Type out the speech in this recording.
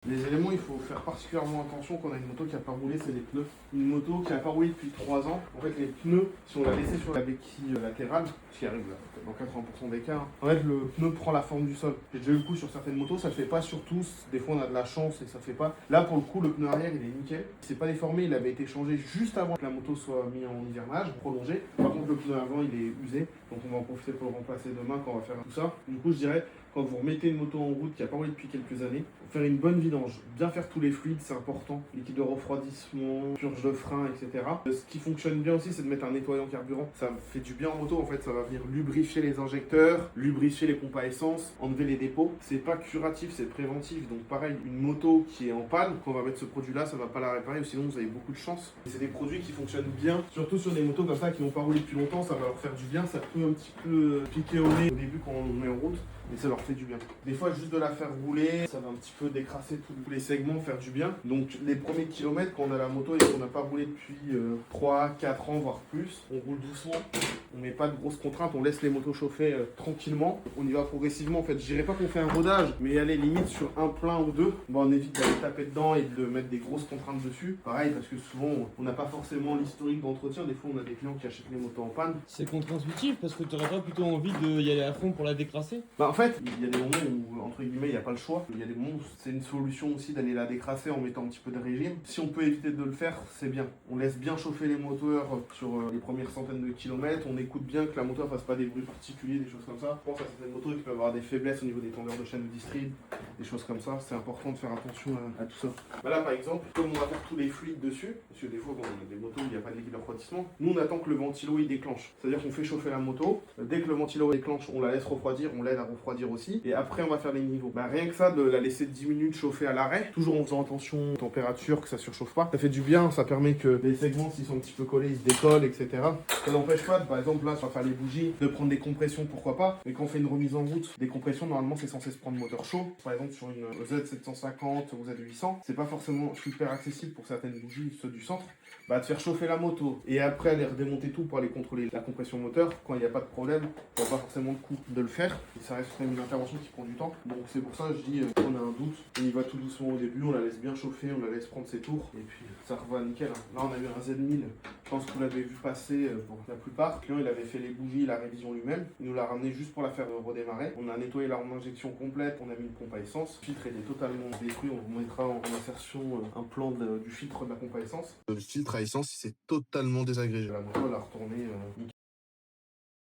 Les éléments, il faut faire particulièrement attention quand on a une moto qui n'a pas roulé, c'est les pneus. Une moto qui n'a pas roulé depuis 3 ans, en fait les pneus, si on l'a laissé sur la béquille latérale, ce qui arrive là, dans 80% des cas, en fait le pneu prend la forme du sol. J'ai déjà eu le coup sur certaines motos, ça ne fait pas sur tous, des fois on a de la chance et ça fait pas. Là pour le coup le pneu arrière il est nickel, il s'est pas déformé, il avait été changé juste avant que la moto soit mise en hivernage, prolongé. Par contre le pneu avant il est usé, donc on va en profiter pour le remplacer demain quand on va faire tout ça. Du coup je dirais, quand vous remettez une moto en route qui n'a pas roulé depuis quelques années, faire une bonne vidange, bien faire tous les fluides, c'est important. Liquide de refroidissement, purge de frein, etc. Ce qui fonctionne bien aussi, c'est de mettre un nettoyant carburant. Ça fait du bien en moto, en fait, ça va venir lubrifier les injecteurs, lubrifier les pompes à essence, enlever les dépôts. C'est pas curatif, c'est préventif. Donc pareil, une moto qui est en panne, quand on va mettre ce produit-là, ça va pas la réparer, ou sinon vous avez beaucoup de chance. Et c'est des produits qui fonctionnent bien, surtout sur des motos comme ça qui n'ont pas roulé depuis longtemps, ça va leur faire du bien. Ça peut un petit peu piquer au nez au début quand on met en route, mais ça leur fait du bien. Des fois, juste de la faire rouler, ça va un petit peu décrasser tous les segments, faire du bien. Donc les premiers kilomètres, quand on a la moto et qu'on n'a pas roulé depuis 3, 4 ans, voire plus, on roule doucement, on met pas de grosses contraintes, on laisse les motos chauffer tranquillement. On y va progressivement, en fait. Je dirais pas qu'on fait un rodage, mais aller limite sur un plein ou deux, bon, on évite d'aller taper dedans et de mettre des grosses contraintes dessus. Pareil, parce que souvent, on n'a pas forcément l'historique d'entretien. Des fois, on a des clients qui achètent les motos en panne. C'est contre-intuitif parce que tu n'aurais pas plutôt envie d'y aller à fond pour la décrasser. Bah en fait, il y a des moments où, entre guillemets, il n'y a pas le choix. Il y a des moments où c'est une solution aussi d'aller la décrasser en mettant un petit peu de régime. Si on peut éviter de le faire, c'est bien. On laisse bien chauffer les moteurs sur les premières centaines de kilomètres. On écoute bien que la moteur fasse pas des bruits particuliers, des choses comme ça. Je pense à certaines motos qui peuvent avoir des faiblesses au niveau des tendeurs de chaîne de distrib, des choses comme ça. C'est important de faire attention à tout ça. Bah là, par exemple, comme on va faire tous les fluides dessus, parce que des fois, bon, on a des motos où il n'y a pas de liquide de refroidissement, nous on attend que le ventilo il déclenche. C'est-à-dire qu'on fait chauffer la moto. Dès que le ventilo déclenche, on la laisse refroidir, on l'aide à refroidir aussi. Et après, on va faire les niveaux. Bah, rien que ça, de la laisser 10 minutes chauffer à l'arrêt, toujours en faisant attention aux températures, que ça surchauffe pas, ça fait du bien, ça permet que les segments, s'ils sont un petit peu collés, ils se décollent, etc. Ça n'empêche pas, par exemple, là, sur faire les bougies, de prendre des compressions, pourquoi pas. Mais quand on fait une remise en route, des compressions, normalement, c'est censé se prendre moteur chaud. Par exemple, sur une Z750 ou Z800, c'est pas forcément super accessible pour certaines bougies, ceux du centre. Bah, de faire chauffer la moto et après aller redémonter tout pour aller contrôler la compression moteur, quand il n'y a pas de problème, il n'y a pas forcément le coup de le faire. Et ça reste quand même une intervention qui prend du temps. Donc c'est pour ça que je dis, on a un doute, on y va tout doucement au début, on la laisse bien chauffer, on la laisse prendre ses tours, et puis ça revoit nickel. Là on a eu un Z1000, je pense que vous l'avez vu passer pour la plupart. Le client il avait fait les bougies, la révision lui-même, il nous l'a ramené juste pour la faire redémarrer. On a nettoyé l'arme d'injection complète, on a mis une pompe à essence. Le filtre il est totalement détruit, on vous mettra en insertion un plan du filtre de la pompe à essence. Le filtre à essence il s'est totalement désagrégé. La moto elle a retourné nickel.